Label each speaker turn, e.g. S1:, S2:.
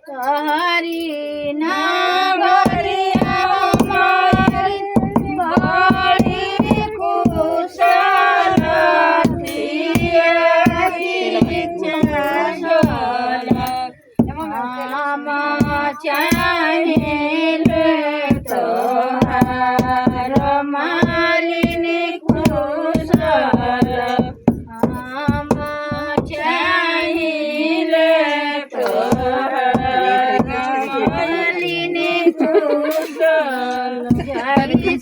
S1: हरि नगरिया हमारी बड़ी कुशल हम चाहिए तोहर मालिनी कुशल हम चाहिए तोहर मालिनी कुशल जरी से